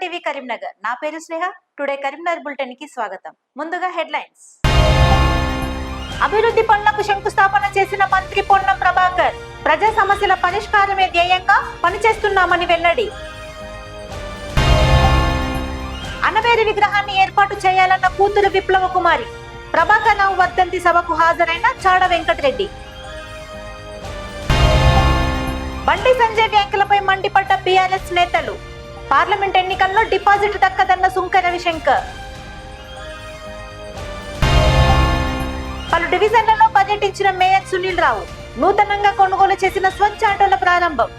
TV Karimnagar. నా పేరు స్నేహ. Today Karimnagar bulletin కి స్వాగతం. ముందుగా హెడ్లైన్స్. అభివృద్ధి పనులకు శంకుస్థాపన చేసిన మంత్రి పొన్నం ప్రభాకర్. ప్రజా సమస్యల పరిష్కారమే ధ్యేయంగా పనిచేస్తున్నామని వెల్లడి. అన్నవేరి విగ్రహాన్ని ఏర్పాటు చేయాలన్న కూతురు విప్లవ కుమారి. ప్రభాకర్ రావు వర్ధంతి సభకు హాజరైన చాడ వెంకటరెడ్డి. బండి సంజయ్ వ్యాఖ్యలపై మండిపడ్డ బీఆర్ఎస్ నేతలు. పార్లమెంట్ ఎన్నికల్లో డిపాజిట్ దక్కదన్న సుంక రవిశంకర్. పలు డివిజన్లలో పర్యటించిన మేయర్ సునీల్ రావు. నూతనంగా కొనుగోలు చేసిన స్వచ్ఛ ఆటోల ప్రారంభం.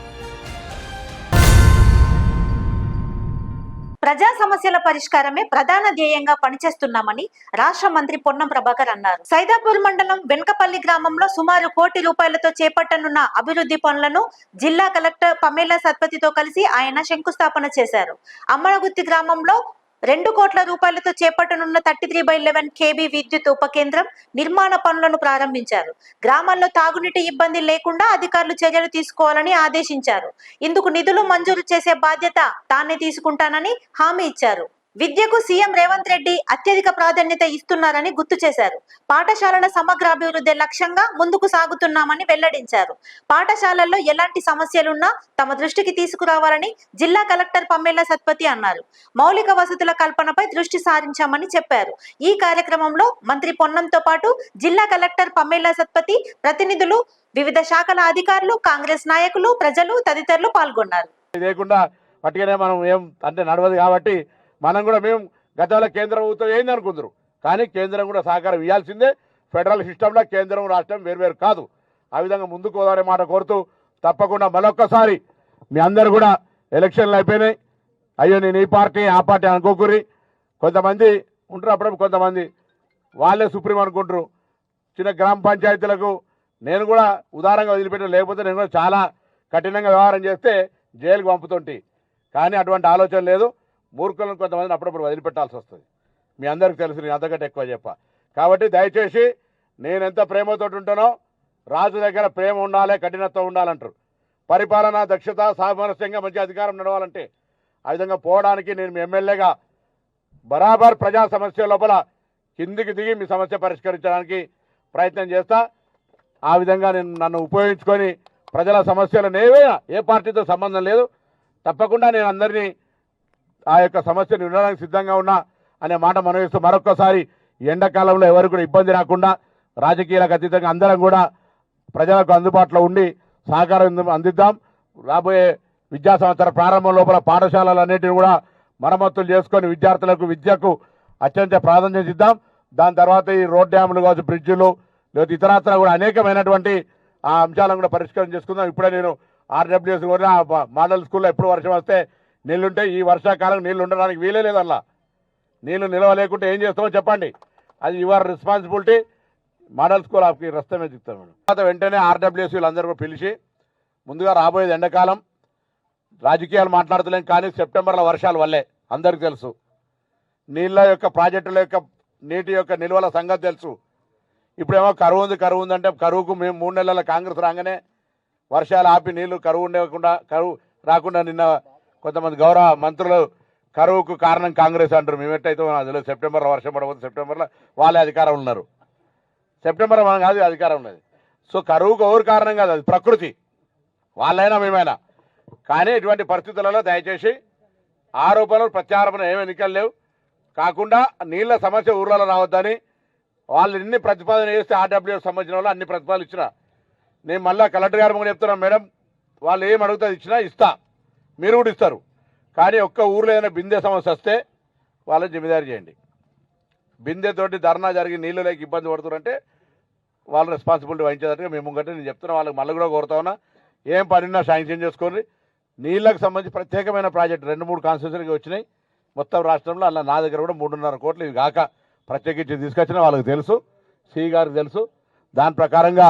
ప్రజా సమస్యల పరిష్కారమే ప్రధాన ధ్యేయంగా పనిచేస్తున్నామని రాష్ట్ర మంత్రి పొన్నం ప్రభాకర్ అన్నారు. సైదాపూర్ మండలం వెనుకపల్లి గ్రామంలో సుమారు 1 కోటి రూపాయలతో చేపట్టనున్న అభివృద్ధి పనులను జిల్లా కలెక్టర్ పమేలా సత్పతితో కలిసి ఆయన శంకుస్థాపన చేశారు. అమ్మడగుత్తి గ్రామంలో 2 కోట్ల రూపాయలతో చేపట్టనున్న 33/11 kV విద్యుత్ ఉప కేంద్రం నిర్మాణ పనులను ప్రారంభించారు. గ్రామాల్లో తాగునీటి ఇబ్బంది లేకుండా అధికారులు చర్యలు తీసుకోవాలని ఆదేశించారు. ఇందుకు నిధులు మంజూరు చేసే బాధ్యత తానే తీసుకుంటానని హామీ ఇచ్చారు. విద్యకు సీఎం రేవంత్ రెడ్డి అత్యధిక ప్రాధాన్యత ఇస్తున్నారని గుర్తు చేశారు. పాఠశాలల సమగ్ర అభివృద్ధి లక్ష్యంగా ముందుకు సాగుతున్నామని వెల్లడించారు. పాఠశాలల్లో ఎలాంటి సమస్యలున్నా తమ దృష్టికి తీసుకురావాలని జిల్లా కలెక్టర్ పమేలా సత్పతి అన్నారు. మౌలిక వసతుల కల్పనపై దృష్టి సారించామని చెప్పారు. ఈ కార్యక్రమంలో మంత్రి పొన్నంతో పాటు జిల్లా కలెక్టర్ పమేలా సత్పతి, ప్రతినిధులు, వివిధ శాఖల అధికారులు, కాంగ్రెస్ నాయకులు, ప్రజలు తదితరులు పాల్గొన్నారు. మనం కూడా మేము గతంలో కేంద్ర ప్రభుత్వం ఏంది అనుకుందరు, కానీ కేంద్రం కూడా సహకారం ఇవ్వాల్సిందే. ఫెడరల్ సిస్టంలో కేంద్రం రాష్ట్రం వేరువేరు కాదు. ఆ విధంగా ముందుకు పోదారే మాట కోరుతూ తప్పకుండా మరొక్కసారి మీ అందరు కూడా ఎలక్షన్లు అయిపోయినాయి, అయ్యో నేను ఈ పార్టీ ఆ పార్టీ అనుకోకుర్రి. కొంతమంది ఉంటారు, అప్పుడప్పుడు కొంతమంది వాళ్ళే సుప్రీం అనుకుంటారు. చిన్న గ్రామ పంచాయతీలకు నేను కూడా ఉదారంగా వదిలిపెట్టాను, లేకపోతే నేను కూడా చాలా కఠినంగా వ్యవహారం చేస్తే జైలుకు పంపుతుంటే, కానీ అటువంటి ఆలోచన లేదు. మూర్ఖులను కొంతమందిని అప్పుడప్పుడు వదిలిపెట్టాల్సి వస్తుంది. మీ అందరికీ తెలుసు, నేను అంతకంటే ఎక్కువ చెప్పా. కాబట్టి దయచేసి నేను ఎంత ప్రేమతో ఉంటానో, రాజు దగ్గర ప్రేమ ఉండాలి, కఠినత్వం ఉండాలంటారు. పరిపాలన దక్షత, సామరస్యంగా మంచి అధికారం నడవాలంటే ఆ విధంగా పోవడానికి నేను మీ ఎమ్మెల్యేగా బరాబర్ ప్రజా సమస్య లోపల కిందికి దిగి మీ సమస్య పరిష్కరించడానికి ప్రయత్నం చేస్తా. ఆ విధంగా నన్ను ఉపయోగించుకొని ప్రజల సమస్యలను ఏవైనా, ఏ పార్టీతో సంబంధం లేదు, తప్పకుండా నేను అందరినీ ఆ యొక్క సమస్యను వినడానికి సిద్ధంగా ఉన్నా అనే మాట మనవిస్తూ మరొక్కసారి ఎండాకాలంలో ఎవరికి కూడా ఇబ్బంది రాకుండా రాజకీయాలకు అతీతంగా అందరం కూడా ప్రజలకు అందుబాటులో ఉండి సహకారం అందిద్దాం. రాబోయే విద్యా సంవత్సర ప్రారంభం లోపల పాఠశాలలన్నింటినీ కూడా మరమ్మతులు చేసుకొని విద్యార్థులకు విద్యకు అత్యంత ప్రాధాన్యత ఇద్దాం. దాని తర్వాత ఈ రోడ్ డ్యాములు కావచ్చు, బ్రిడ్జిలు, లేకపోతే ఇతరత్ర కూడా అనేకమైనటువంటి ఆ అంశాలను కూడా పరిష్కారం చేసుకుందాం. ఇప్పుడే నేను ఆర్డబ్ల్యూఎస్ కూడా మోడల్ స్కూల్లో ఎప్పుడు వర్షం వస్తే నీళ్లుంటే, ఈ వర్షాకాలం నీళ్లు ఉండడానికి వీలే లేదల్లా. నీళ్లు నిలవలేకుంటే ఏం చేస్తామో చెప్పండి, అది యువర్ రెస్పాన్సిబిలిటీ. మోడల్ స్కూల్ ఆఫ్కి రస్తమే చెప్తాం మేడం. తర్వాత వెంటనే ఆర్డబ్ల్యూఎస్ వీళ్ళందరూ కూడా పిలిచి ముందుగా రాబోయేది ఎండాకాలం, రాజకీయాలు మాట్లాడతలేం, కానీ సెప్టెంబర్లో వర్షాల వల్లే అందరికీ తెలుసు. నీళ్ళ యొక్క ప్రాజెక్టుల యొక్క నీటి యొక్క నిల్వల సంగతి తెలుసు. ఇప్పుడేమో కరువు ఉందంటే, కరువుకు మేము 3 నెలల కాంగ్రెస్ రాగానే వర్షాలు ఆపి నీళ్లు కరువు రాకుండా నిన్న కొంతమంది గౌరవ మంత్రులు కరువుకు కారణం కాంగ్రెస్ అంటారు. మేము ఎట్టయితే అదిలో సెప్టెంబర్లో వర్షం పడబోతుంది, సెప్టెంబర్లో వాళ్ళే అధికారం ఉన్నారు, సెప్టెంబర్లో మనం కాదు అధికారం ఉన్నది. సో కరువుకు ఎవరు కారణం కాదు, అది ప్రకృతి, వాళ్ళైనా మేమైనా. కానీ ఇటువంటి పరిస్థితులలో దయచేసి ఆరోపణలు ప్రత్యారోపణ ఏమి ఎన్నికలు లేవు కాకుండా నీళ్ల సమస్య ఊర్లలో రావద్దని వాళ్ళు ఎన్ని ప్రతిపాదన చేస్తే ఆర్డబ్ల్యూఎస్ సంబంధించిన వాళ్ళు అన్ని ప్రతిపాదనలు ఇచ్చినా, నేను మళ్ళీ కలెక్టర్ గారు చెప్తున్నాను, మేడం వాళ్ళు ఏం అడుగుతుంది ఇచ్చినా ఇస్తా, మీరు కూడా ఇస్తారు. కానీ ఒక్క ఊర్లో ఏదైనా బిందె సమస్య వస్తే వాళ్ళని జిమ్మేదారి చేయండి. బిందెతోటి ధర్నా జరిగి నీళ్ళు లేక ఇబ్బంది పడుతున్నారంటే వాళ్ళ రెస్పాన్సిబిలిటీ వహించేటట్టుగా మేము ముంగంటే నేను చెప్తున్నా. వాళ్ళకి మళ్ళీ కూడా కోరుతా ఉన్నా, ఏం పనిన్నా శాంక్షన్ చేసుకోండి. నీళ్ళకు సంబంధించి ప్రత్యేకమైన ప్రాజెక్టు 2-3 కాన్స్టిట్యూషన్కి వచ్చినాయి మొత్తం రాష్ట్రంలో. అలా నా దగ్గర కూడా 3.5 కోట్లు ఇవి కాక ప్రత్యేకించి తీసుకొచ్చిన వాళ్ళకి తెలుసు, సి గారికి తెలుసు. దాని ప్రకారంగా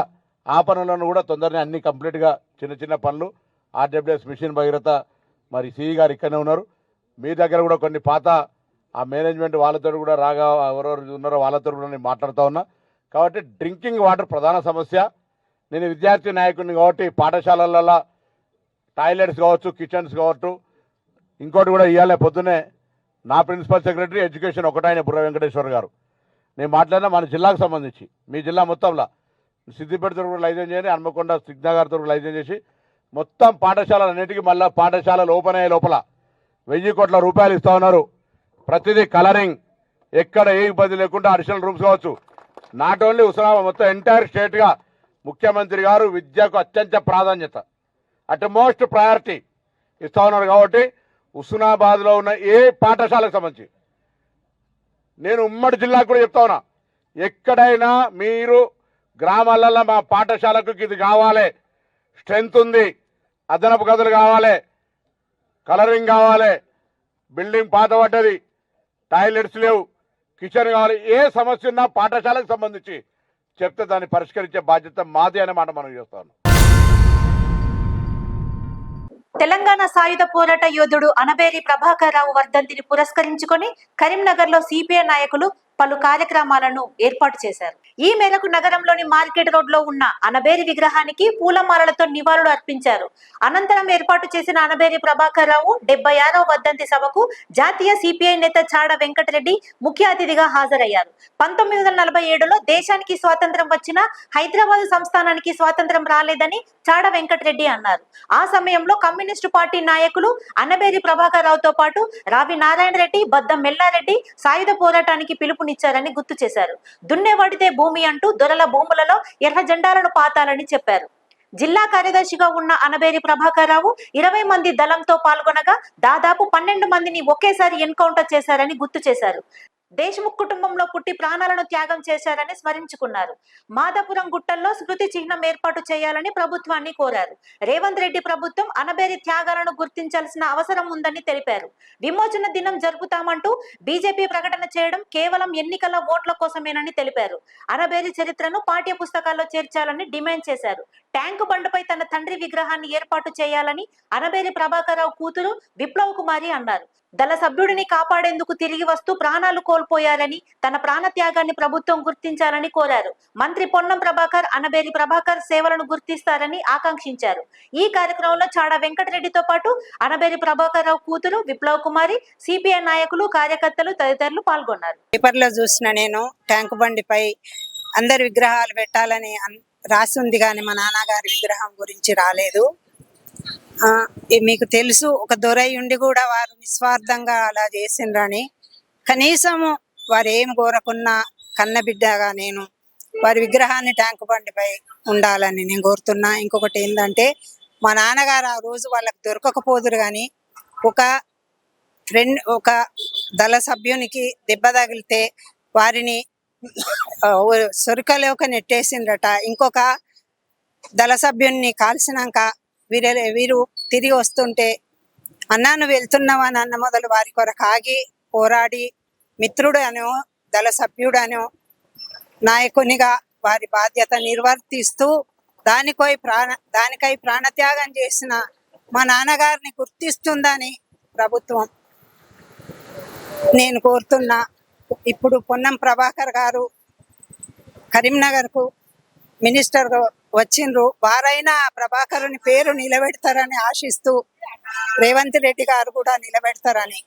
ఆ పనులను కూడా తొందరనే అన్ని కంప్లీట్గా చిన్న చిన్న పనులు ఆర్డబ్ల్యూఎస్ మిషన్ భగీరథ మరి సిఈ గారు ఇక్కడనే ఉన్నారు. మీ దగ్గర కూడా కొన్ని పాత ఆ మేనేజ్మెంట్ వాళ్ళతో కూడా రాగా ఎవరెవరు ఉన్నారో వాళ్ళతో కూడా నేను మాట్లాడుతూ ఉన్నా. కాబట్టి డ్రింకింగ్ వాటర్ ప్రధాన సమస్య. నేను విద్యార్థి నాయకుడిని కాబట్టి పాఠశాలలలో టాయిలెట్స్ కావచ్చు, కిచెన్స్ కావచ్చు, ఇంకోటి కూడా ఇవ్వాలి. పొద్దున్నే నా ప్రిన్సిపల్ సెక్రటరీ ఎడ్యుకేషన్ ఒకటాయన బుర్ర వెంకటేశ్వర్ గారు నేను మాట్లాడినా మన జిల్లాకు సంబంధించి మీ జిల్లా మొత్తంలో సిద్దిపేట తరపు లైజెన్స్ చేయండి, హన్మకొండ సిగ్నగర్ తరపు లైజెన్స్ చేసి మొత్తం పాఠశాలలన్నిటికీ మళ్ళీ పాఠశాలలు ఓపెన్ అయ్యే లోపల 1000 కోట్ల రూపాయలు ఇస్తా ఉన్నారు. ప్రతిదీ కలరింగ్, ఎక్కడ ఏ ఇబ్బంది లేకుండా అడిషనల్ రూమ్స్ కావచ్చు. నాట్ ఓన్లీ హుస్నాబాద్, మొత్తం ఎంటైర్ స్టేట్గా ముఖ్యమంత్రి గారు విద్యకు అత్యంత ప్రాధాన్యత, అట్ మోస్ట్ ప్రయారిటీ ఇస్తా ఉన్నారు. కాబట్టి హుస్నాబాద్లో ఉన్న ఏ పాఠశాలకు సంబంధించి నేను ఉమ్మడి జిల్లాకు కూడా చెప్తా ఉన్నా, ఎక్కడైనా మీరు గ్రామాలలో మా పాఠశాలకు ఇది కావాలి, స్ట్రెంత్ ఉంది, అదనపు గదులు కావాలి, కలరింగ్ కావాలి, బిల్డింగ్ పాత పడ్డది, టాయిలెట్స్ లేవు, కిచెన్ కావాలి, ఏ సమస్య ఉన్నా పాఠశాలకు సంబంధించి చెప్తే దాన్ని పరిష్కరించే బాధ్యత మాది అనే మాట మనం చేస్తాను. తెలంగాణ సాయుధ పోరాట యోధుడు అనబేరి ప్రభాకర్ రావు వర్ధంతిని పురస్కరించుకొని కరీంనగర్ లో సిపిఐ నాయకులు పలు కార్యక్రమాలను ఏర్పాటు చేశారు. ఈ మేరకు నగరంలోని మార్కెట్ రోడ్ లో ఉన్న అనబేరి విగ్రహానికి పూలమాలలతో నివాళులు అర్పించారు. అనంతరం ఏర్పాటు చేసిన అనబేరి ప్రభాకర్ రావు 76వ వర్ధంతి సభకు జాతీయ సిపిఐ నేత చాడ వెంకటరెడ్డి ముఖ్య అతిథిగా హాజరయ్యారు. 1947లో దేశానికి స్వాతంత్రం వచ్చినా హైదరాబాద్ సంస్థానానికి స్వాతంత్రం రాలేదని చాడ వెంకటరెడ్డి అన్నారు. ఆ సమయంలో కమ్యూనిస్టు పార్టీ నాయకులు అనబేరి ప్రభాకర్ రావుతో పాటు రావి నారాయణ రెడ్డి, బద్దం మెల్లారెడ్డి సాయుధ పోరాటానికి పిలుపునిచ్చారని గుర్తు చేశారు. దున్నేవాడితే భూమి అంటూ దొరల భూములలో ఎర్ర జెండాలను పాతాలని చెప్పారు. జిల్లా కార్యదర్శిగా ఉన్న అనబేరి ప్రభాకర్ రావు 20 మంది దళంతో పాల్గొనగా దాదాపు 12 మందిని ఒకేసారి ఎన్కౌంటర్ చేశారని గుర్తు చేశారు. దేశ్ముఖ్ కుటుంబంలో పుట్టి ప్రాణాలను త్యాగం చేశారని స్మరించుకున్నారు. మాదాపురం గుట్టల్లో స్మృతి చిహ్నం ఏర్పాటు చేయాలని ప్రభుత్వాన్ని కోరారు. రేవంత్ రెడ్డి ప్రభుత్వం అనబేరి త్యాగాలను గుర్తించాల్సిన అవసరం ఉందని తెలిపారు. విమోచన దినం జరుపుతామంటూ బీజేపీ ప్రకటన చేయడం కేవలం ఎన్నికల ఓట్ల కోసమేనని తెలిపారు. అనబేరి చరిత్రను పాఠ్య పుస్తకాల్లో చేర్చాలని డిమాండ్ చేశారు. ట్యాంకు బండపై తన తండ్రి విగ్రహాన్ని ఏర్పాటు చేయాలని అనబేరి ప్రభాకర్ రావు కూతురు విప్లవ కుమారి అన్నారు. దళ సభ్యుడిని కాపాడేందుకు తిరిగి వస్తూ ప్రాణాలు కోల్పోయారని, తన ప్రాణ త్యాగాన్ని ప్రభుత్వం గుర్తించాలని కోరారు. మంత్రి పొన్నం ప్రభాకర్ అనబేరి ప్రభాకర్ సేవలను గుర్తిస్తారని ఆకాంక్షించారు. ఈ కార్యక్రమంలో చాడ వెంకటరెడ్డితో పాటు అనబేరి ప్రభాకర్ రావు కూతురు విప్లవ కుమారి, సిపిఐ నాయకులు, కార్యకర్తలు తదితరులు పాల్గొన్నారు. పేపర్లో చూసిన నేను ట్యాంకు బండిపై అందరి విగ్రహాలు పెట్టాలని రాసి ఉంది, కానీ మా నాన్నగారి విగ్రహం గురించి రాలేదు. మీకు తెలుసు, ఒక దొరై ఉండి కూడా వారు నిస్వార్థంగా అలా చేసిండ్రని. కనీసము వారు ఏం కోరకున్నా కన్నబిడ్డగా నేను వారి విగ్రహాన్ని ట్యాంకు బండిపై ఉండాలని నేను కోరుతున్నా. ఇంకొకటి ఏంటంటే, మా నాన్నగారు ఆ రోజు వాళ్ళకి దొరకకపోదురు, కానీ ఒక దళ సభ్యునికి దెబ్బ తగిలితే వారిని సొరికలోకి నెట్టేసిండ్రట. ఇంకొక దళ సభ్యున్ని కాల్చినాక వీరు తిరిగి వస్తుంటే, అన్నాను వెళ్తున్నావా అన్న మొదలు వారి కొరకు ఆగి పోరాడి మిత్రుడు అనో దళ సభ్యుడనో నాయకునిగా వారి బాధ్యత నిర్వర్తిస్తూ దానికై ప్రాణత్యాగం చేసిన మా నాన్నగారిని గుర్తిస్తుందని ప్రభుత్వం నేను కోరుతున్నా. ఇప్పుడు పొన్నం ప్రభాకర్ గారు కరీంనగర్కు మినిస్టర్ వచ్చిండ్రు, వారైనా ప్రభాకరుని పేరు నిలబెడతారని ఆశిస్తూ రేవంత్ రెడ్డి గారు కూడా నిలబెడతారని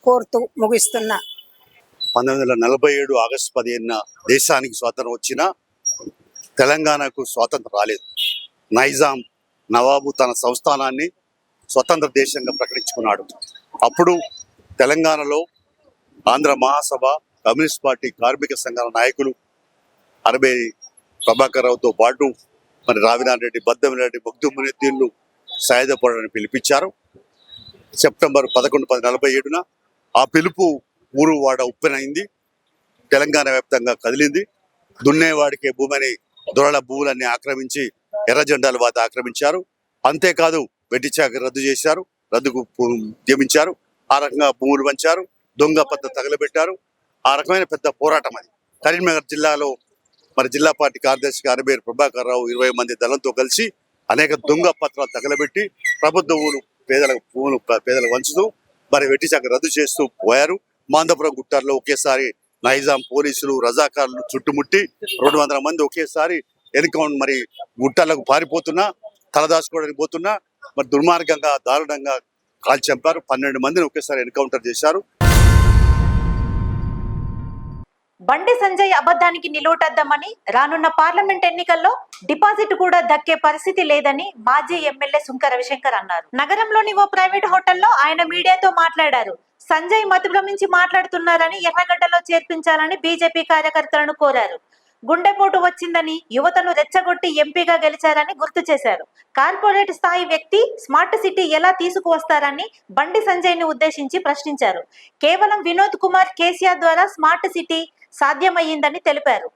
కోరుతూ ముగిస్తున్నా. 1947 ఆగస్టు 15 దేశానికి స్వాతంత్రం వచ్చినా తెలంగాణకు స్వాతంత్రం రాలేదు. నైజాం నవాబు తన సంస్థానాన్ని స్వతంత్ర దేశంగా ప్రకటించుకున్నాడు. అప్పుడు తెలంగాణలో ఆంధ్ర మహాసభ, కమ్యూనిస్ట్ పార్టీ, కార్మిక సంఘాల నాయకులు అనబేరి ప్రభాకర్ రావుతో పాటు మరి రావినారాయణ రెడ్డి, బద్దం రెడ్డి, మగ్దుం మునీద్దీన్లు సాయుధ పోరాటాన్ని పిలిపించారు. సెప్టెంబర్ 11, 1947 ఆ పిలుపు ఊరు వాడ ఉప్పెనైంది. తెలంగాణ వ్యాప్తంగా కదిలింది. దున్నేవాడికే భూమిని దొరల భూములన్నీ ఆక్రమించి ఎర్ర జెండాల వద్ద ఆక్రమించారు. అంతేకాదు వెట్టి చాకరీ రద్దు చేశారు, రద్దుకు ఉద్యమించారు. ఆ రకంగా భూములు పంచారు, దొంగ పత్ర తగలబెట్టారు. ఆ రకమైన పెద్ద పోరాటం అది. కరీంనగర్ జిల్లాలో మరి జిల్లా పార్టీ కార్యదర్శిగా అనబేరి ప్రభాకర్ రావు 20 మంది దళంతో కలిసి అనేక దొంగ పత్రాలు తగలబెట్టి ప్రభుత్వ పేదలకు వంచుతూ మరి వెట్టి చాకరీ రద్దు చేస్తూ పోయారు. మాందపురం గుట్టాల్లో ఒకేసారి నైజాం పోలీసులు, రజాకారులు చుట్టుముట్టి 200 మంది ఒకేసారి ఎన్కౌంటర్, మరి గుట్టాలకు పారిపోతున్నా, తలదాచుకోవడానికి పోతున్నా, మరి దుర్మార్గంగా దారుణంగా కాల్చి చంపారు. 12 మందిని ఒకేసారి ఎన్కౌంటర్ చేశారు. బండి సంజయ్ అబద్ధానికి నిలువటద్దామని రానున్న పార్లమెంట్ ఎన్నికల్లో డిపాజిట్ కూడా దక్కే పరిస్థితి లేదని మాజీ ఎమ్మెల్యే సుంక రవిశంకర్ అన్నారు. నగరంలోని ఓ ప్రైవేట్ హోటల్లో ఆయన మీడియాతో మాట్లాడారు. సంజయ్ మతిభ్రమించి మాట్లాడుతున్నారని ఎర్రగడ్డలో చేర్పించాలని బీజేపీ కార్యకర్తలను కోరారు. గుండెపోటు వచ్చిందని యువతను రెచ్చగొట్టి ఎంపీగా గెలిచారని గుర్తు చేశారు. కార్పొరేట్ స్థాయి వ్యక్తి స్మార్ట్ సిటీ ఎలా తీసుకువస్తారని బండి సంజయ్ ని ఉద్దేశించి ప్రశ్నించారు. కేవలం వినోద్ కుమార్ కేసీఆర్ ద్వారా స్మార్ట్ సిటీ సాధ్యమయ్యిందని తెలిపారు.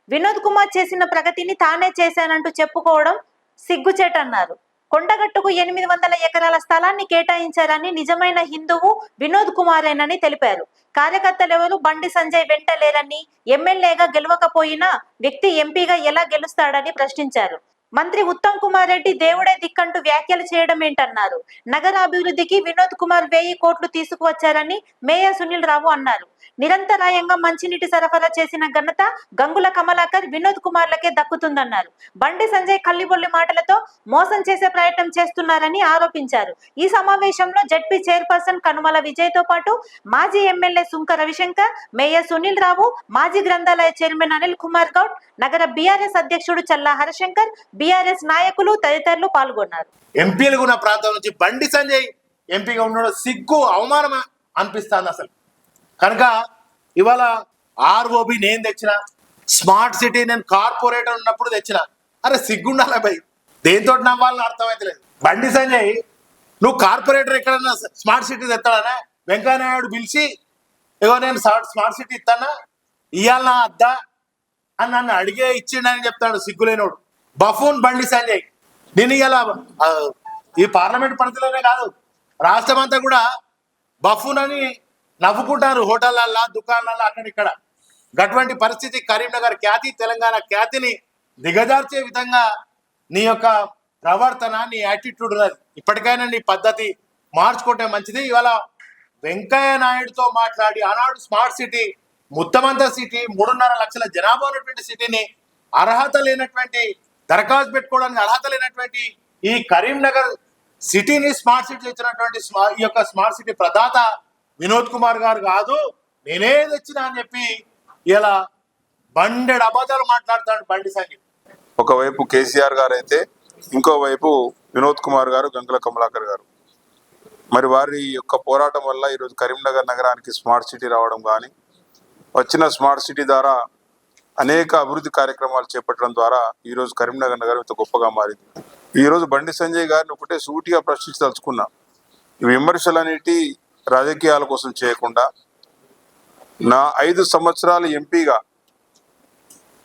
వినోద్ కుమార్ చేసిన ప్రగతిని తానే చేశానంటూ చెప్పుకోవడం సిగ్గుచేటన్నారు. కొండగట్టుకు 800 ఎకరాల స్థలాన్ని కేటాయించారని నిజమైన హిందువు వినోద్ కుమారేనని తెలిపారు. కార్యకర్తలెవరూ బండి సంజయ్ వెంట లేరని, ఎమ్మెల్యేగా గెలవకపోయినా వ్యక్తి ఎంపీగా ఎలా గెలుస్తాడని ప్రశ్నించారు. మంత్రి ఉత్తమ్ కుమార్ రెడ్డి దేవుడే దిక్కంటూ వ్యాఖ్యలు చేయడం ఏంటన్నారు. నగర అభివృద్ధికి వినోద్ కుమార్ 1000 కోట్లు తీసుకువచ్చారని మేయర్ సునీల్ రావు అన్నారు. నిరంతరాయంగా మంచినీటి సరఫరా చేసిన ఘనత గంగుల కమలాకర్, వినోద్ కుమార్లకే దక్కుతుందన్నారు. బండి సంజయ్ కల్లిబొల్లి మాటలతో మోసం చేసే ప్రయత్నం చేస్తున్నారని ఆరోపించారు. ఈ సమావేశంలో జడ్పీ చైర్పర్సన్ కనుమల విజయ్ తో పాటు మాజీ ఎమ్మెల్యే సుంక రవిశంకర్, మేయర్ సునీల్ రావు, మాజీ గ్రంథాలయ చైర్మన్ అనిల్ కుమార్ గౌడ్, నగర బీఆర్ఎస్ అధ్యక్షుడు చల్లా హరశంకర్, బీఆర్ఎస్ నాయకులు తదితరులు పాల్గొన్నారు. ఎంపీలుగా ఉన్న ప్రాంతం నుంచి బండి సంజయ్ ఎంపీగా ఉండడం సిగ్గు, అవమానం అనిపిస్తుంది అసలు. కనుక ఇవాళ ఆర్ఓబి నేను తెచ్చిన, స్మార్ట్ సిటీ నేను కార్పొరేటర్ ఉన్నప్పుడు తెచ్చిన. అరే సిగ్గుండాలి భయ్, దేంతో నవ్వాలని అర్థమైతలేదు. బండి సంజయ్ నువ్వు కార్పొరేటర్ ఎక్కడన్నా స్మార్ట్ సిటీ తెస్తాడనే వెంకయ్యనాయుడు పిలిచి ఇగో నేను స్మార్ట్ సిటీ ఇస్తానా, ఇయ్యాలనా అద్దా అని నన్ను అడిగే ఇచ్చిండని చెప్తాడు సిగ్గులేనోడు. బఫూన్ బండి సంజయ్. నేను ఇలా ఈ పార్లమెంట్ పరిధిలోనే కాదు, రాష్ట్రం అంతా కూడా బఫూన్ అని నవ్వుకుంటారు హోటళ్ళల్లో, దుకాణాల్లో, అక్కడిక్కడ. అటువంటి పరిస్థితి కరీంనగర్ ఖ్యాతి, తెలంగాణ ఖ్యాతిని దిగజార్చే విధంగా నీ యొక్క ప్రవర్తన, నీ యాటిట్యూడ్ ఉన్నది. ఇప్పటికైనా నీ పద్ధతి మార్చుకుంటే మంచిది. ఇవాళ వెంకయ్య నాయుడుతో మాట్లాడి ఆనాడు స్మార్ట్ సిటీ, ముత్తమంత సిటీ, 3.5 లక్షల జనాభా ఉన్నటువంటి సిటీని అర్హత లేనటువంటి, దరఖాస్తు పెట్టుకోవడానికి అర్హత లేనటువంటి ఈ కరీంనగర్ సిటీని స్మార్ట్ సిటీ ఇచ్చినటువంటి ఈ యొక్క స్మార్ట్ సిటీ ప్రదాత వినోద్ కుమార్ గారు కాదు, నేనే తెచ్చినా అని చెప్పి ఇలా బండెడు అబద్ధాలు మాట్లాడతాడు బండి సంజయ్. ఒకవైపు కేసీఆర్ గారు అయితే, ఇంకోవైపు వినోద్ కుమార్ గారు, గంగుల కమలాకర్ గారు. మరి వారి యొక్క పోరాటం వల్ల ఈరోజు కరీంనగర్ నగరానికి స్మార్ట్ సిటీ రావడం కానీ, వచ్చిన స్మార్ట్ సిటీ ద్వారా అనేక అభివృద్ధి కార్యక్రమాలు చేపట్టడం ద్వారా ఈరోజు కరీంనగర్ నగరం ఇంత గొప్పగా మారింది. ఈరోజు బండి సంజయ్ గారిని ఒకటే సూటిగా ప్రశ్నించదలుచుకున్నా. ఈ విమర్శలన్నిటి రాజకీయాల కోసం చేయకుండా, నా 5 సంవత్సరాలు ఎంపీగా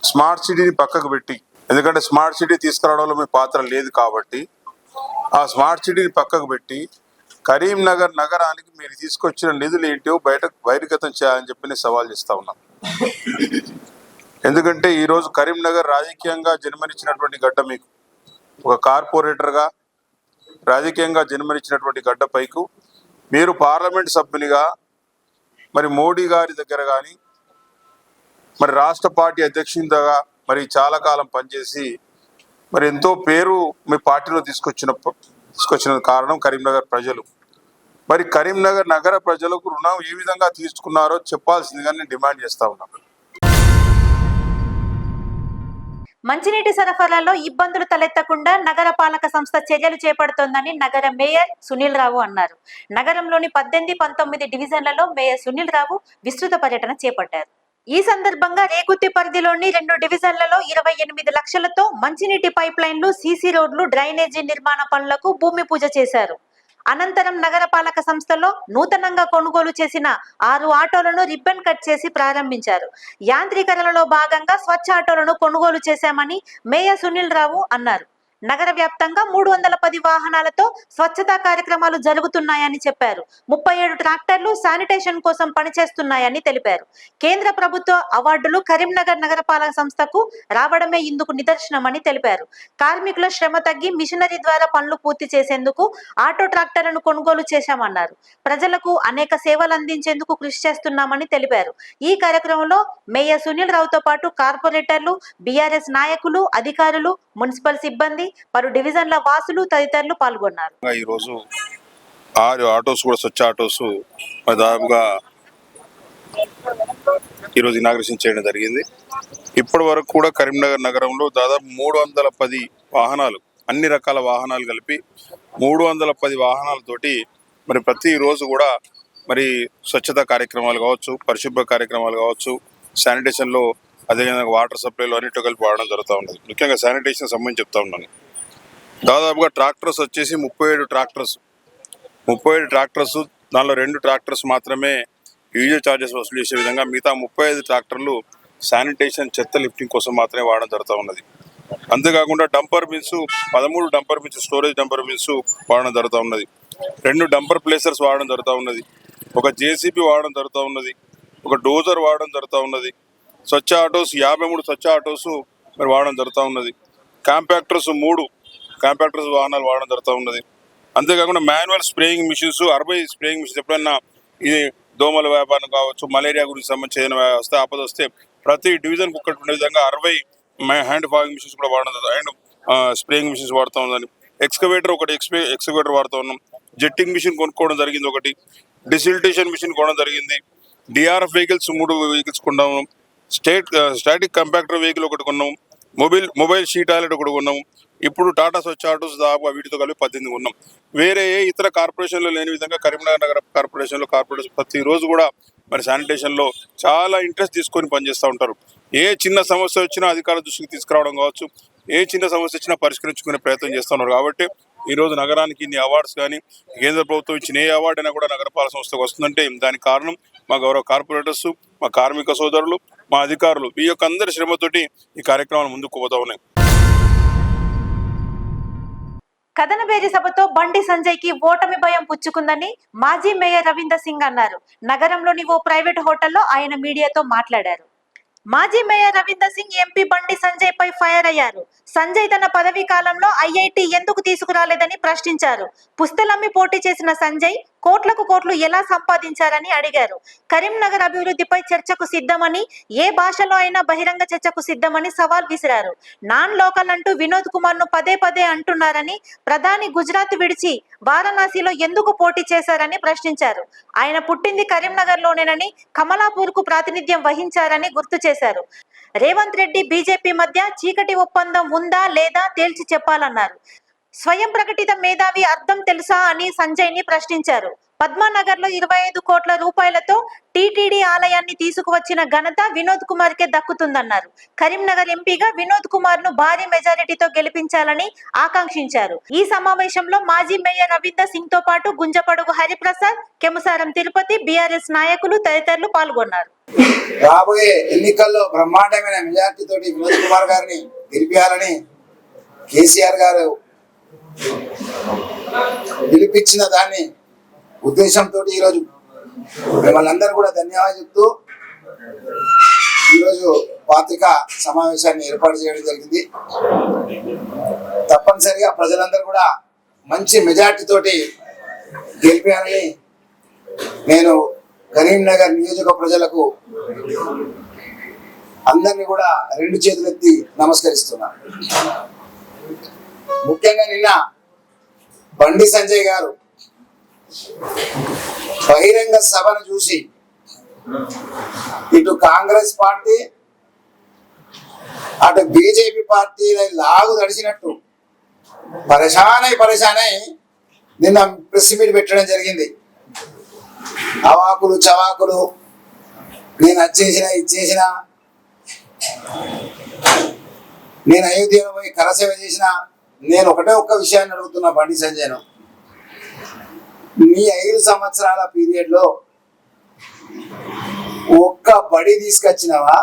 స్మార్ట్ సిటీని పక్కకు పెట్టి, ఎందుకంటే స్మార్ట్ సిటీ తీసుకురావడంలో మీ పాత్ర లేదు కాబట్టి ఆ స్మార్ట్ సిటీని పక్కకు పెట్టి కరీంనగర్ నగరానికి మీరు తీసుకొచ్చిన నిధులు ఏంటో బహిర్గతం చేయాలని చెప్పి నేను సవాల్ చేస్తా ఉన్నాను. ఎందుకంటే ఈరోజు కరీంనగర్ రాజకీయంగా జన్మనిచ్చినటువంటి గడ్డ, మీకు ఒక కార్పొరేటర్గా రాజకీయంగా జన్మనిచ్చినటువంటి గడ్డపైకు మీరు పార్లమెంట్ సభ్యునిగా మరి మోడీ గారి దగ్గర కానీ, మరి రాష్ట్ర పార్టీ అధ్యక్షునిగా మరి చాలా కాలం పనిచేసి మరి ఎంతో పేరు మీ పార్టీలో తీసుకొచ్చిన కారణం కరీంనగర్ ప్రజలు. మరి కరీంనగర్ నగర ప్రజలకు రుణం ఏ విధంగా తీసుకున్నారో చెప్పాల్సిందిగా నేను డిమాండ్ చేస్తా ఉన్నాను. మంచినీటి సరఫరాలో ఇబ్బందులు తలెత్తకుండా నగర పాలక సంస్థ చర్యలు చేపడుతోందని నగర మేయర్ సునీల్ రావు అన్నారు. నగరంలోని 18, 19 డివిజన్లలో మేయర్ సునీల్ రావు విస్తృత పర్యటన చేపట్టారు. ఈ సందర్భంగా రేగుత్తి పరిధిలోని 2 డివిజన్లలో 28 లక్షలతో మంచినీటి పైప్ లైన్లు, సీసీ రోడ్లు, డ్రైనేజీ నిర్మాణ పనులకు భూమి పూజ చేశారు. అనంతరం నగరపాలక సంస్థలో నూతనంగా కొనుగోలు చేసిన 6 ఆటోలను రిబ్బన్ కట్ చేసి ప్రారంభించారు. యాంత్రీకరణలో భాగంగా స్వచ్ఛ ఆటోలను కొనుగోలు చేశామని మేయర్ సునీల్ రావు అన్నారు. నగర వ్యాప్తంగా 310 వాహనాలతో స్వచ్ఛతా కార్యక్రమాలు జరుగుతున్నాయని చెప్పారు. 37 ట్రాక్టర్లు శానిటేషన్ కోసం పనిచేస్తున్నాయని తెలిపారు. కేంద్ర ప్రభుత్వ అవార్డులు కరీంనగర్ నగరపాలక సంస్థకు రావడమే ఇందుకు నిదర్శనమని తెలిపారు. కార్మికుల శ్రమ తగ్గి మిషనరీ ద్వారా పనులు పూర్తి చేసేందుకు ఆటో ట్రాక్టర్లను కొనుగోలు చేశామన్నారు. ప్రజలకు అనేక సేవలు అందించేందుకు కృషి చేస్తున్నామని తెలిపారు. ఈ కార్యక్రమంలో మేయర్ సునీల్ రావుతో పాటు కార్పొరేటర్లు, బీఆర్ఎస్ నాయకులు, అధికారులు, మున్సిపల్ సిబ్బంది, పలు డివిజన్ల వాసులు తదితరులు పాల్గొన్నారు. ఈరోజు 6 ఆటోస్ కూడా స్వచ్ఛ ఆటోస్ మరి దాదాపుగా ఈరోజు ఇనాగ్రేషన్ చేయడం జరిగింది. ఇప్పటి వరకు కూడా కరీంనగర్ నగరంలో దాదాపు 310 వాహనాలు, అన్ని రకాల వాహనాలు కలిపి 310 వాహనాలతోటి మరి ప్రతిరోజు కూడా మరి స్వచ్ఛత కార్యక్రమాలు కావచ్చు, పరిశుభ్ర కార్యక్రమాలు కావచ్చు, శానిటేషన్లో అదేవిధంగా వాటర్ సప్లైలో అన్నింటిలో కలిపి వాడడం జరుగుతూ ఉన్నది. ముఖ్యంగా శానిటేషన్ సంబంధించి చెప్తా ఉన్నాను. దాదాపుగా ట్రాక్టర్స్ వచ్చేసి 37 ట్రాక్టర్స్, దానిలో 2 ట్రాక్టర్స్ మాత్రమే యూజర్ ఛార్జెస్ వసూలు చేసే విధంగా మిగతా 35 ట్రాక్టర్లు శానిటేషన్ చెత్త లిఫ్టింగ్ కోసం మాత్రమే వాడడం జరుగుతూ ఉన్నది. అంతేకాకుండా dumper bins 13 dumper bins, storage dumper bins వాడడం జరుగుతూ ఉన్నది. 2 డంపర్ ప్లేసర్స్ వాడడం జరుగుతూ ఉన్నది. ఒక జేసీబీ వాడడం జరుగుతూ ఉన్నది. ఒక డోజర్ వాడడం జరుగుతూ ఉన్నది. స్వచ్ఛ ఆటోస్ 53 స్వచ్ఛ ఆటోస్ మరి వాడడం జరుగుతూ ఉన్నది. కాంపాక్టర్స్ 3 కాంపాక్టర్స్ వాహనాలు వాడడం జరుగుతూ ఉన్నది. అంతేకాకుండా manual spraying machines 60 spraying machines, ఎప్పుడైనా ఇది దోమల వ్యాపారం కావచ్చు, మలేరియా గురించి సంబంధించిన వస్తే ఆపద వస్తే ప్రతి డివిజన్కి ఒక్కటి ఉండే విధంగా 60 హ్యాండ్ ఫాగింగ్ మిషన్స్ కూడా వాడడం జరుగుతుంది. హ్యాండ్ స్ప్రేయింగ్ మిషన్స్ వాడుతూ ఉందని. ఎక్స్కవేటర్ ఒకటి ఎక్స్కవేటర్ వాడుతూ ఉన్నాం. జెట్టింగ్ మిషన్ కొనుక్కోవడం జరిగింది. ఒకటి డిసిల్టేషన్ మిషన్ కొనడం జరిగింది. డిఆర్ఎఫ్ వెహికల్స్ 3 వెహికల్స్ కొన్నాము. స్టాటిక్ కంపాక్టర్ వెహికల్ ఒకటి కొన్నాము. మొబైల్ షీ టాయిలెట్ ఒకటి కొన్నాము. ఇప్పుడు టాటా స్వచ్ఛ ఆటోస్ దాదాపు వీటితో కలిపి 18 ఉన్నాం. వేరే ఏ ఇతర కార్పొరేషన్లో లేని విధంగా కరీంనగర్ నగర కార్పొరేటర్స్ ప్రతిరోజు కూడా మరి శానిటేషన్లో చాలా ఇంట్రెస్ట్ తీసుకొని పనిచేస్తూ ఉంటారు. ఏ చిన్న సమస్య వచ్చినా అధికారుల దృష్టికి తీసుకురావడం కావచ్చు, ఏ చిన్న సమస్య వచ్చినా పరిష్కరించుకునే ప్రయత్నం చేస్తున్నారు. కాబట్టి ఈరోజు నగరానికి ఇన్ని అవార్డ్స్ కానీ, కేంద్ర ప్రభుత్వం ఇచ్చిన ఏ అవార్డు అయినా కూడా నగరపాలక సంస్థకు వస్తుందంటే దానికి కారణం మా గౌరవ కార్పొరేటర్స్, మా కార్మిక సోదరులు, మా అధికారులు, ఈ యొక్క అందరి శ్రమతోటి ఈ కార్యక్రమాలు ముందుకు పోతా ఉన్నాయి. కదనబేరి సభతో బండి సంజయ్ కి ఓటమి భయం పుచ్చుకుందని మాజీ మేయర్ రవీందర్ సింగ్ అన్నారు. నగరంలోని ఓ ప్రైవేట్ హోటల్లో ఆయన మీడియాతో మాట్లాడారు. మాజీ మేయర్ రవీందర్ సింగ్ ఎంపీ బండి సంజయ్ పై ఫైర్ అయ్యారు. సంజయ్ తన పదవీ కాలంలో ఐఐటి ఎందుకు తీసుకురాలేదని ప్రశ్నించారు. పుస్తలమ్మి పోటీ చేసిన సంజయ్ కోట్లకు కోట్లు ఎలా సంపాదించారని అడిగారు. కరీంనగర్ అభివృద్ధిపై చర్చకు సిద్ధమని, ఏ భాషలో అయినా బహిరంగ చర్చకు సిద్ధమని సవాల్ విసిరారు. నాన్ లోకల్ అంటూ వినోద్ కుమార్ ను పదే పదే అంటున్నారని, ప్రధాని గుజరాత్ విడిచి వారణాసిలో ఎందుకు పోటీ చేశారని ప్రశ్నించారు. ఆయన పుట్టింది కరీంనగర్ లోనేనని, కమలాపూర్ కు ప్రాతినిధ్యం వహించారని గుర్తు చేశారు. రేవంత్ రెడ్డి బీజేపీ మధ్య చీకటి ఒప్పందం ఉందా లేదా తేల్చి చెప్పాలన్నారు. స్వయం ప్రకటిత మేధావి అర్థం తెలుసా అని సంజయ్ ని ప్రశ్నించారు. పద్మానగర్ లో 25 కోట్ల రూపాయలతో టీటీడీ ఆలయాన్ని తీసుకువచ్చిన ఘనత వినోద్ కుమార్ కే దక్కుతుందన్నారు. కరీంనగర్ ఎంపీగా వినోద్ కుమార్ ను భారీ మెజారిటీతో గెలిపించాలని ఆకాంక్షించారు. ఈ సమావేశంలో మాజీ మేయర్ రవీందర్ సింగ్ తో పాటు గుంజపడుగు హరిప్రసాద్, కెముసారం తిరుపతి, బీఆర్ఎస్ నాయకులు తదితరులు పాల్గొన్నారు. రాబోయే ఎన్నికల్లో బ్రహ్మాండమైన మెజార్టీ తోటి వినోద్ కుమార్ గారిని గెలిపించాలని కేసీఆర్ గారు గెలిపించిన దాన్ని ఉద్దేశంతో ఈరోజు మిమ్మల్ని అందరూ కూడా ధన్యవాదాలు చెప్తూ ఈరోజు పత్రికా సమావేశాన్ని ఏర్పాటు చేయడం జరిగింది. తప్పనిసరిగా ప్రజలందరూ కూడా మంచి మెజార్టీ తోటి గెలిపించాలని నేను కరీంనగర్ నియోజక ప్రజలకు అందరినీ కూడా 2 చేతులెత్తి నమస్కరిస్తున్నా. ముఖ్యంగా నిన్న బండి సంజయ్ గారు బహిరంగ సభను చూసి ఇటు కాంగ్రెస్ పార్టీ అటు బీజేపీ పార్టీ లాగు తడిచినట్టు పరేషానై నిన్న ప్రెస్ మీట్ పెట్టడం జరిగింది. అవాకులు చవాకులు, నేను వచ్చేసిన ఇచ్చేసిన, నేను అయోధ్యలో పోయి కరసేవ చేసిన. నేను ఒక్క విషయాన్ని అడుగుతున్నా బండి సంజయ్ను, నీ 5 సంవత్సరాల పీరియడ్ లో ఒక్క బడి తీసుకొచ్చినావా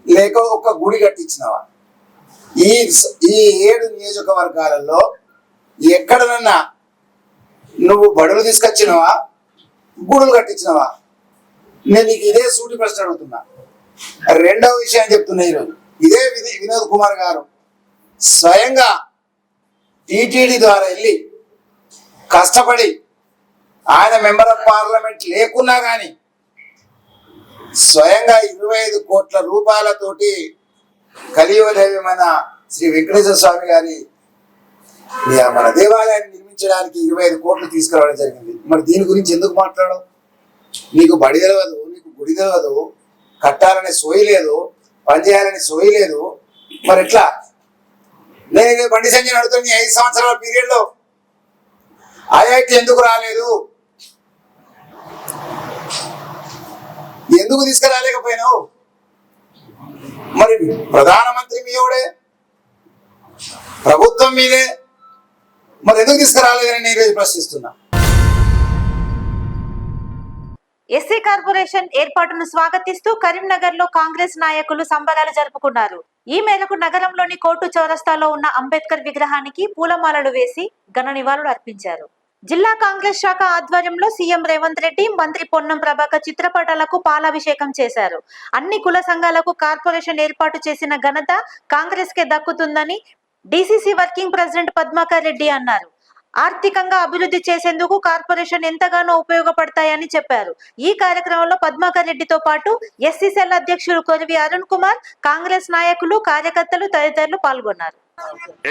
లేక ఒక్క గుడి కట్టించినావా? ఈ 7 నియోజకవర్గాలలో ఎక్కడనన్నా నువ్వు బడులు తీసుకొచ్చినావా, గుడులు కట్టించినావా? నేను నీకు ఇదే సూటి ప్రశ్న అడుగుతున్నా. రెండవ విషయం చెప్తున్నా. ఈరోజు ఇదే వినోద్ కుమార్ గారు స్వయంగా టీటీడీ ద్వారా వెళ్ళి కష్టపడి ఆయన మెంబర్ ఆఫ్ పార్లమెంట్ లేకున్నా కానీ స్వయంగా 25 కోట్ల రూపాయలతోటి కలియుగ దైవమైన శ్రీ వెంకటేశ్వర స్వామి గారి మన దేవాలయాన్ని నిర్మించడానికి 25 కోట్లు తీసుకురావడం జరిగింది. మరి దీని గురించి ఎందుకు మాట్లాడవు? నీకు బడి తెలియదు, నీకు గుడి తెలియదు, కట్టాలనే సోయి లేదు, పనిచేయాలనే సోయి లేదు. మరి ఎట్లా? నేను బండి సంజయ్ అడుగుతాను, నీ 5 సంవత్సరాల పీరియడ్ లో ఐఐటి ఎందుకు రాలేదు? ఎందుకు తీసుకురాలేకపోయినావు? మరి ప్రధానమంత్రి మీవుడే, ప్రభుత్వం మీదే, మరి ఎందుకు తీసుకురాలేదని నేను ఈరోజు ప్రశ్నిస్తున్నా. ఎస్సీ కార్పొరేషన్ ఏర్పాటును స్వాగతిస్తూ కరీంనగర్ లో కాంగ్రెస్ నాయకులు సంబరాలు జరుపుకున్నారు. ఈ మేరకు నగరంలోని కోర్టు చౌరస్తాలో ఉన్న అంబేద్కర్ విగ్రహానికి పూలమాలలు వేసి ఘన నివాళులు అర్పించారు. జిల్లా కాంగ్రెస్ శాఖ ఆధ్వర్యంలో సీఎం రేవంత్ రెడ్డి, మంత్రి పొన్నం ప్రభాకర్ చిత్రపటాలకు పాలాభిషేకం చేశారు. అన్ని కుల సంఘాలకు కార్పొరేషన్ ఏర్పాటు చేసిన ఘనత కాంగ్రెస్ కే దక్కుతుందని DCC working president Padmakar Reddy అన్నారు. ఆర్థికంగా అభివృద్ధి చేసేందుకు కార్పొరేషన్ ఎంతగానో ఉపయోగపడతాయని చెప్పారు. ఈ కార్యక్రమంలో పద్మాకర్ రెడ్డితో పాటు ఎస్సీ సెల్ అధ్యక్షులు కొరివి అరుణ్ కుమార్, కాంగ్రెస్ నాయకులు, కార్యకర్తలు తదితరులు పాల్గొన్నారు.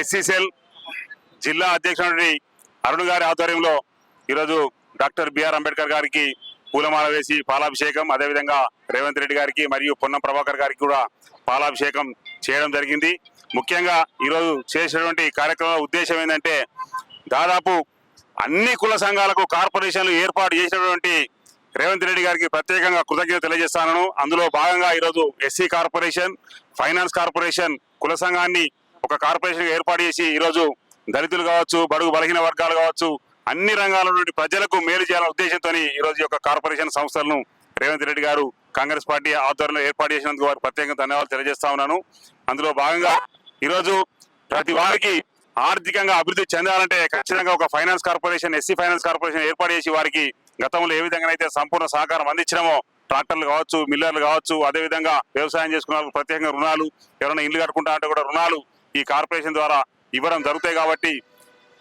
ఎస్సీ సెల్ జిల్లా అధ్యక్షుడు అరుణ్ గారి ఆధ్వర్యంలో ఈరోజు డాక్టర్ బిఆర్ అంబేద్కర్ గారికి పూలమాల వేసి పాలాభిషేకం, అదేవిధంగా రేవంత్ రెడ్డి గారికి మరియు పొన్నం ప్రభాకర్ గారికి కూడా పాలాభిషేకం చేయడం జరిగింది. ముఖ్యంగా ఈరోజు చేసినటువంటి కార్యక్రమం ఉద్దేశం ఏంటంటే, దాదాపు అన్ని కుల సంఘాలకు కార్పొరేషన్లు ఏర్పాటు చేసినటువంటి రేవంత్ రెడ్డి గారికి ప్రత్యేకంగా కృతజ్ఞత తెలియజేస్తాను. అందులో భాగంగా ఈరోజు ఎస్సీ కార్పొరేషన్, ఫైనాన్స్ కార్పొరేషన్, కుల సంఘాన్ని ఒక కార్పొరేషన్ ఏర్పాటు చేసి ఈరోజు దళితులు కావచ్చు, బడుగు బలహీన వర్గాలు కావచ్చు, అన్ని రంగాల నుండి ప్రజలకు మేలు చేయాలనే ఉద్దేశంతో ఈరోజు యొక్క కార్పొరేషన్ సంస్థలను రేవంత్ రెడ్డి గారు కాంగ్రెస్ పార్టీ ఆధ్వర్యంలో ఏర్పాటు చేసినందుకు వారికి ప్రత్యేకంగా ధన్యవాదాలు తెలియజేస్తా ఉన్నాను. అందులో భాగంగా ఈరోజు ప్రతి వారికి ఆర్థికంగా అభివృద్ధి చెందాలంటే ఖచ్చితంగా ఒక finance corporation, SC finance corporation ఏర్పాటు చేసి వారికి గతంలో ఏ విధంగా అయితే సంపూర్ణ సహకారం అందించడమో, ట్రాక్టర్లు కావచ్చు, మిల్లర్లు కావచ్చు, అదేవిధంగా వ్యవసాయం చేసుకున్న వాళ్ళకి ప్రత్యేకంగా రుణాలు, ఎవరైనా ఇల్లు కట్టుకుంటా అంటే కూడా రుణాలు ఈ కార్పొరేషన్ ద్వారా ఇవ్వడం జరుగుతాయి. కాబట్టి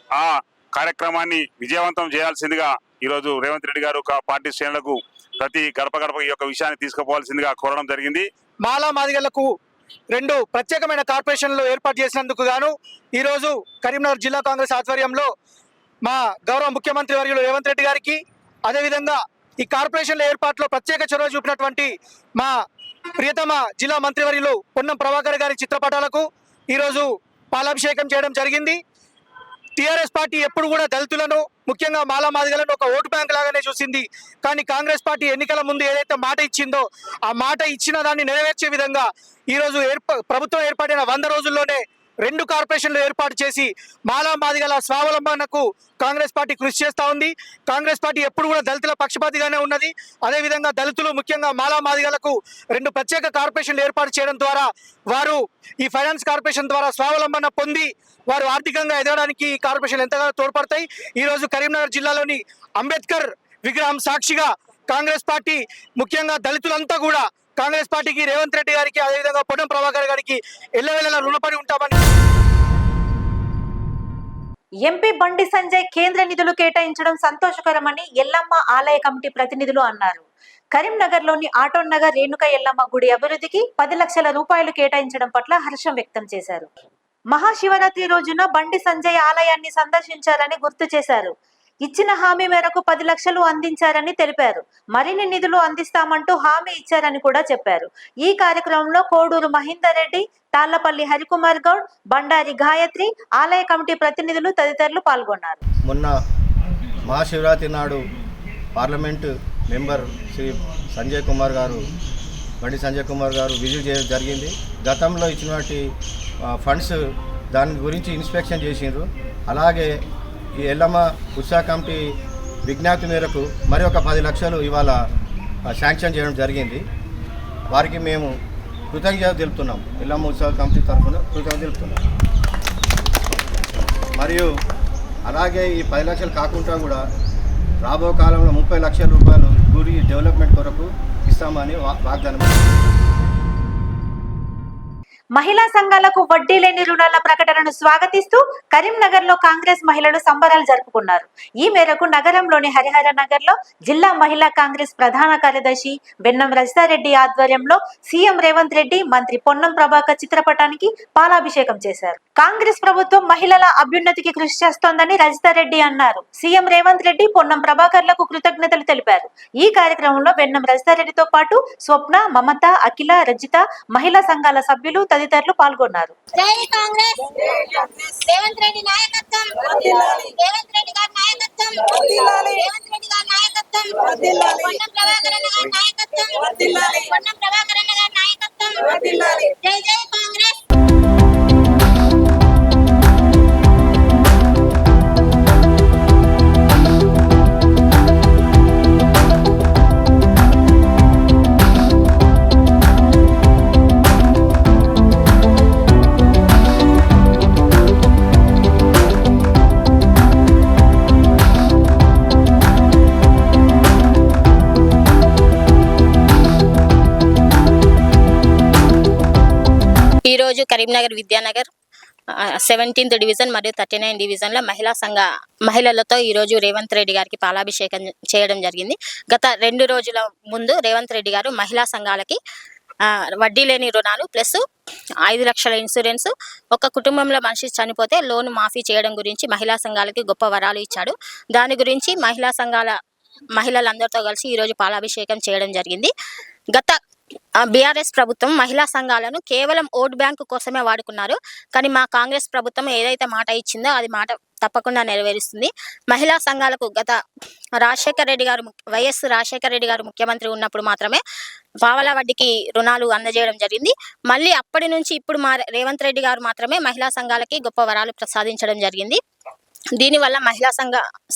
ఆ కార్యక్రమాన్ని విజయవంతం చేయాల్సిందిగా ఈరోజు రేవంత్ రెడ్డి గారు పార్టీ శ్రేణులకు ప్రతి గడప గడప ఈ యొక్క విషయాన్ని తీసుకుపోవాల్సిందిగా కోరడం జరిగింది. మాలా మాదిగలకు 2 ప్రత్యేకమైన కార్పొరేషన్లు ఏర్పాటు చేసినందుకు గాను ఈరోజు కరీంనగర్ జిల్లా కాంగ్రెస్ ఆధ్వర్యంలో మా గౌరవ ముఖ్యమంత్రి వర్యులు రేవంత్ రెడ్డి గారికి, అదేవిధంగా ఈ కార్పొరేషన్ల ఏర్పాటులో ప్రత్యేక చొరవ చూపినటువంటి మా ప్రియతమ జిల్లా మంత్రివర్యులు పొన్నం ప్రభాకర్ గారి చిత్రపటాలకు ఈరోజు పాలాభిషేకం చేయడం జరిగింది. టీఆర్ఎస్ పార్టీ ఎప్పుడు కూడా దళితులను, ముఖ్యంగా మాలా మాదిగలను ఒక ఓటు బ్యాంక్ లాగానే చూసింది. కానీ కాంగ్రెస్ పార్టీ ఎన్నికల ముందు ఏదైతే మాట ఇచ్చిందో ఆ మాట ఇచ్చిన దాన్ని నెరవేర్చే విధంగా ఈరోజు ప్రభుత్వం ఏర్పడిన 100 రోజుల్లోనే 2 కార్పొరేషన్లు ఏర్పాటు చేసి మాలా మాదిగల స్వావలంబనకు కాంగ్రెస్ పార్టీ కృషి చేస్తూ ఉంది. కాంగ్రెస్ పార్టీ ఎప్పుడు కూడా దళితుల పక్షపాతిగానే ఉన్నది. అదేవిధంగా దళితులు, ముఖ్యంగా మాలా మాదిగలకు 2 ప్రత్యేక కార్పొరేషన్లు ఏర్పాటు చేయడం ద్వారా వారు ఈ ఫైనాన్స్ కార్పొరేషన్ ద్వారా స్వావలంబన పొంది వారు ఆర్థికంగా ఎదగడానికి ఈ కార్పొరేషన్లు ఎంతగానో తోడ్పడతాయి. ఈరోజు కరీంనగర్ జిల్లాలోని అంబేద్కర్ విగ్రహం సాక్షిగా కాంగ్రెస్ పార్టీ, ముఖ్యంగా దళితులంతా కూడా కాంగ్రెస్ పార్టీకి, రేవంత్ రెడ్డి గారికి, అదేవిధంగా పొన్నం ప్రభాకర్ గారికి ఎల్లవేళలా రుణపడి ఉంటామని. ఎంపీ బండి సంజయ్ కేంద్ర నిధులు కేటాయించడం సంతోషకరమని ఎల్లమ్మ ఆలయ కమిటీ ప్రతినిధులు అన్నారు. కరీంనగర్ లోని ఆటోన్ నగర్ రేణుక ఎల్లమ్మ గుడి అభివృద్ధికి 10 లక్షల రూపాయలు కేటాయించడం పట్ల హర్షం వ్యక్తం చేశారు. మహాశివరాత్రి రోజున బండి సంజయ్ ఆలయాన్ని సందర్శించారని గుర్తు చేశారు. ఇచ్చిన హామీ మేరకు 10 లక్షలు అందించారని తెలిపారు. మరిన్ని నిధులు అందిస్తామంటూ హామీ ఇచ్చారని కూడా చెప్పారు. ఈ కార్యక్రమంలో కోడూరు మహేందర్ రెడ్డి, తాళ్లపల్లి హరికుమార్ గౌడ్, బండారి గాయత్రి, ఆలయ కమిటీ ప్రతినిధులు తదితరులు పాల్గొన్నారు. మొన్న మహాశివరాత్రి నాడు పార్లమెంటు మెంబర్ శ్రీ బండి సంజయ్ కుమార్ గారు విజిట్ చేయడం జరిగింది. గతంలో ఇచ్చినటువంటి ఫండ్స్ దాని గురించి ఇన్స్పెక్షన్ చేసిండ్రు. అలాగే ఈ ఎల్లమ్మ ఉత్సవ కమిటీ విజ్ఞప్తి మేరకు మరి ఒక 10 లక్షలు ఇవాళ శాంక్షన్ చేయడం జరిగింది. వారికి మేము కృతజ్ఞత తెలుపుతున్నాం. ఎల్లమ్మ ఉత్సవ కమిటీ తరఫున కృతజ్ఞత తెలుపుతున్నాం. మరియు అలాగే ఈ 10 లక్షలు కాకుండా కూడా రాబో కాలంలో 30 లక్షల రూపాయలు గుడి డెవలప్మెంట్ కొరకు ఇస్తామని వాగ్దానం. మహిళా సంఘాలకు వడ్డీ లేని రుణాల ప్రకటనను స్వాగతిస్తూ కరీంనగర్ లో కాంగ్రెస్ మహిళలు సంబరాలు జరుపుకున్నారు. ఈ మేరకు నగరంలోని హరిహర నగర్ లో జిల్లా మహిళా కాంగ్రెస్ ప్రధాన కార్యదర్శి బెన్నం రజితారెడ్డి ఆధ్వర్యంలో సీఎం రేవంత్ రెడ్డి, మంత్రి పొన్నం ప్రభాకర్ చిత్రపటానికి పాలాభిషేకం చేశారు. కాంగ్రెస్ ప్రభుత్వం మహిళల అభ్యున్నతికి కృషి చేస్తోందని రజితారెడ్డి అన్నారు. సీఎం రేవంత్ రెడ్డి, పొన్నం ప్రభాకర్లకు కృతజ్ఞతలు తెలిపారు. ఈ కార్యక్రమంలో బెన్నం రజితారెడ్డితో పాటు స్వప్న, మమత, అఖిల, రజిత, మహిళా సంఘాల సభ్యులు తదితరులు పాల్గొన్నారు. జై కాంగ్రెస్, రేవంత్ రెడ్డి నాయకత్వం, రేవంత్ రెడ్డి గారి నాయకత్వం, రేవంత్ రెడ్డి గారి నాయకత్వం, పొన్నం ప్రభాకర్ అన్న గారి నాయకత్వం, పొన్నం ప్రభాకర్ అన్న గారి నాయకత్వం. జై జై కాంగ్రెస్. ఈరోజు కరీంనగర్ విద్యానగర్ 17th డివిజన్ మరియు 39 డివిజన్ల మహిళలతో ఈరోజు రేవంత్ రెడ్డి గారికి పాలాభిషేకం చేయడం జరిగింది. గత 2 రోజుల ముందు రేవంత్ రెడ్డి గారు మహిళా సంఘాలకి వడ్డీ లేని రుణాలు ప్లస్ 5 లక్షల ఇన్సూరెన్స్, ఒక కుటుంబంలో మనిషి చనిపోతే లోన్ మాఫీ చేయడం గురించి మహిళా సంఘాలకి గొప్ప వరాలు ఇచ్చాడు. దాని గురించి మహిళలందరితో కలిసి ఈరోజు పాలాభిషేకం చేయడం జరిగింది. గత బీఆర్ఎస్ ప్రభుత్వం మహిళా సంఘాలను కేవలం ఓట్ బ్యాంకు కోసమే వాడుకున్నారు. కానీ మా కాంగ్రెస్ ప్రభుత్వం ఏదైతే మాట ఇచ్చిందో అది మాట తప్పకుండా నెరవేరుస్తుంది. మహిళా సంఘాలకు గత వైఎస్ రాజశేఖర రెడ్డి గారు ముఖ్యమంత్రి ఉన్నప్పుడు మాత్రమే పావలా వడ్డీకి రుణాలు అందజేయడం జరిగింది. మళ్ళీ అప్పటి నుంచి ఇప్పుడు రేవంత్ రెడ్డి గారు మాత్రమే మహిళా సంఘాలకి గొప్ప వరాలు ప్రసాదించడం జరిగింది. దీనివల్ల మహిళా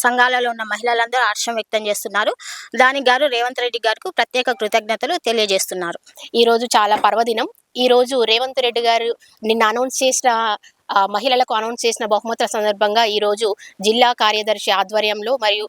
సంఘాలలో ఉన్న మహిళలందరూ హర్షం వ్యక్తం చేస్తున్నారు. దానికి గారు రేవంత్ రెడ్డి గారికి ప్రత్యేక కృతజ్ఞతలు తెలియజేస్తున్నారు. ఈ రోజు చాలా పర్వదినం. ఈ రోజు రేవంత్ రెడ్డి గారు నిన్న అనౌన్స్ చేసిన మహిళలకు అనౌన్స్ చేసిన బహుమతుల సందర్భంగా ఈ రోజు జిల్లా కార్యదర్శి ఆధ్వర్యంలో మరియు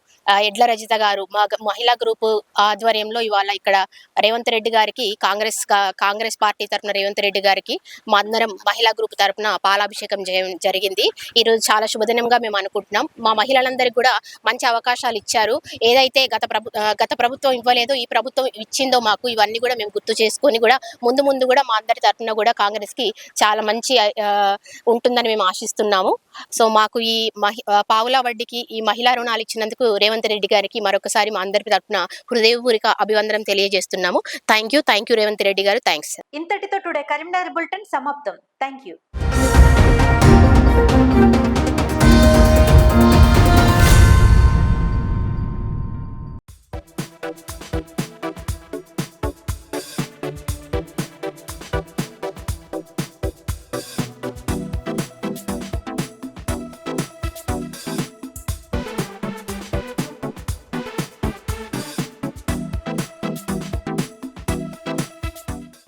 ఎడ్ల రజిత గారు మహిళా గ్రూపు ఆధ్వర్యంలో ఇవాళ ఇక్కడ రేవంత్ రెడ్డి గారికి కాంగ్రెస్ పార్టీ తరఫున రేవంత్ రెడ్డి గారికి మా అందరం మహిళా గ్రూప్ తరఫున పాలాభిషేకం జరిగింది. ఈ రోజు చాలా శుభదినంగా మేము అనుకుంటున్నాం. మా మహిళలందరికీ కూడా మంచి అవకాశాలు ఇచ్చారు. ఏదైతే గత ప్రభుత్వం ఇవ్వలేదో ఈ ప్రభుత్వం ఇచ్చిందో మాకు ఇవన్నీ కూడా మేము గుర్తు చేసుకొని కూడా ముందు కూడా మా అందరి తరఫున కూడా కాంగ్రెస్ కి చాలా మంచి ఉంటుందని మేము ఆశిస్తున్నాము. సో మాకు ఈ పావులా వడ్డీకి ఈ మహిళా రుణాలు ఇచ్చినందుకు రేవంత్ రెడ్డి గారికి మరొకసారి మా అందరి తరఫున హృదయపూర్వక అభివందనం తెలియజేస్తున్నాము. థ్యాంక్ యూ రేవంత్ రెడ్డి గారు. థ్యాంక్స్. ఇంతటితో టుడే కరీంనగర్ బులెటిన్ సమాప్తం. Thank you.